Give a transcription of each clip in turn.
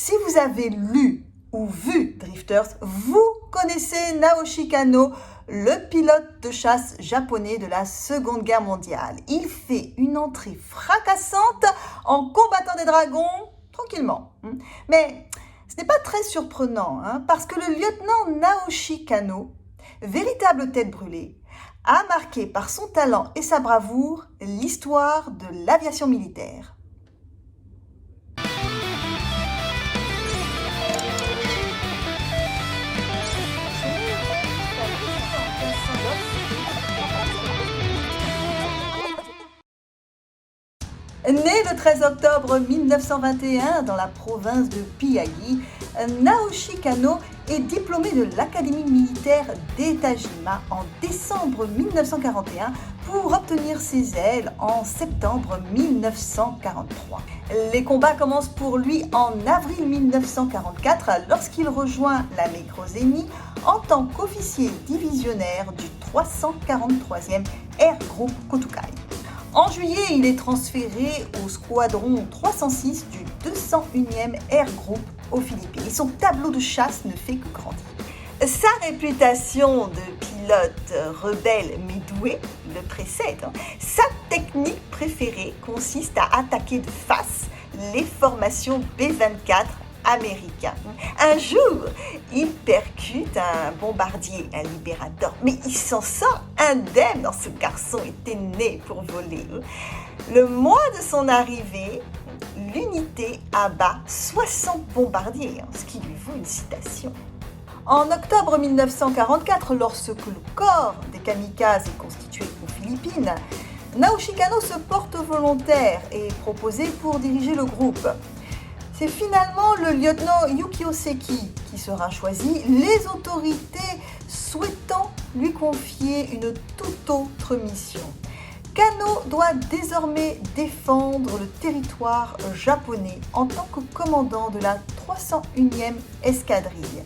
Si vous avez lu ou vu Drifters, vous connaissez Naoshi Kanno, le pilote de chasse japonais de la Seconde Guerre mondiale. Il fait une entrée fracassante en combattant des dragons tranquillement. Mais ce n'est pas très surprenant, parce que le lieutenant Naoshi Kanno, véritable tête brûlée, a marqué par son talent et sa bravoure l'histoire de l'aviation militaire. Né le 13 octobre 1921 dans la province de Miyagi, Naoshi Kanno est diplômé de l'Académie militaire d'Etajima en décembre 1941 pour obtenir ses ailes en septembre 1943. Les combats commencent pour lui en avril 1944 lorsqu'il rejoint la Mekrozeni en tant qu'officier divisionnaire du 343e Air Group Kokukai. En juillet, il est transféré au squadron 306 du 201e Air Group aux Philippines. Et son tableau de chasse ne fait que grandir. Sa réputation de pilote rebelle mais doué le précède. Sa technique préférée consiste à attaquer de face les formations B-24 américains. Un jour, il percute un bombardier, un Libérator, mais il s'en sort indemne. Ce garçon était né pour voler. Le mois de son arrivée, l'unité abat 60 bombardiers, ce qui lui vaut une citation. En octobre 1944, lorsque le corps des kamikazes est constitué aux Philippines, Naoshi Kanno se porte volontaire et est proposé pour diriger le groupe. C'est finalement le lieutenant Yukio Seki qui sera choisi, les autorités souhaitant lui confier une toute autre mission. Kanno doit désormais défendre le territoire japonais en tant que commandant de la 301e escadrille.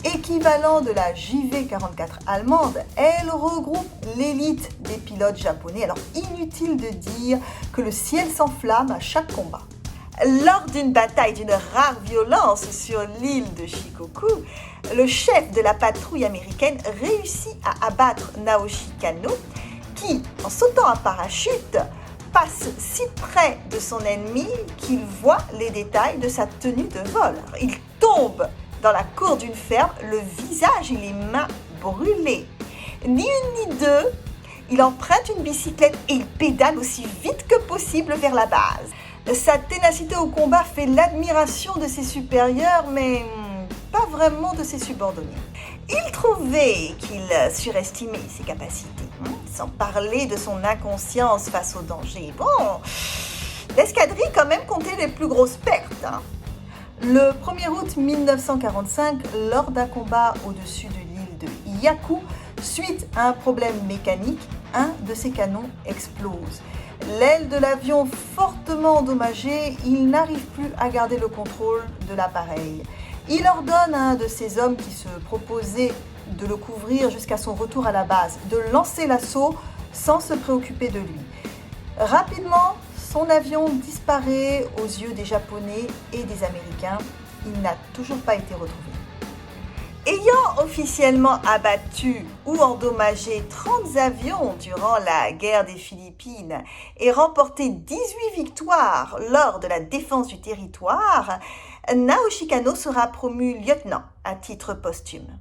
Équivalent de la JV-44 allemande, elle regroupe l'élite des pilotes japonais. Alors inutile de dire que le ciel s'enflamme à chaque combat. Lors d'une bataille d'une rare violence sur l'île de Shikoku, le chef de la patrouille américaine réussit à abattre Naoshi Kanno qui, en sautant en parachute, passe si près de son ennemi qu'il voit les détails de sa tenue de vol. Il tombe dans la cour d'une ferme, le visage et les mains brûlés. Ni une ni deux, il emprunte une bicyclette et il pédale aussi vite que possible vers la base. Sa ténacité au combat fait l'admiration de ses supérieurs, mais pas vraiment de ses subordonnés. Il trouvait qu'il surestimait ses capacités, sans parler de son inconscience face au danger. Bon, l'escadrille quand même comptait les plus grosses pertes. Le 1er août 1945, lors d'un combat au-dessus de l'île de Yaku, suite à un problème mécanique, un de ses canons explose. L'aile de l'avion fortement endommagée, il n'arrive plus à garder le contrôle de l'appareil. Il ordonne à un de ses hommes qui se proposait de le couvrir jusqu'à son retour à la base, de lancer l'assaut sans se préoccuper de lui. Rapidement, son avion disparaît aux yeux des Japonais et des Américains. Il n'a toujours pas été retrouvé. Ayant officiellement abattu ou endommagé 30 avions durant la guerre des Philippines et remporté 18 victoires lors de la défense du territoire, Naoshi Kanno sera promu lieutenant à titre posthume.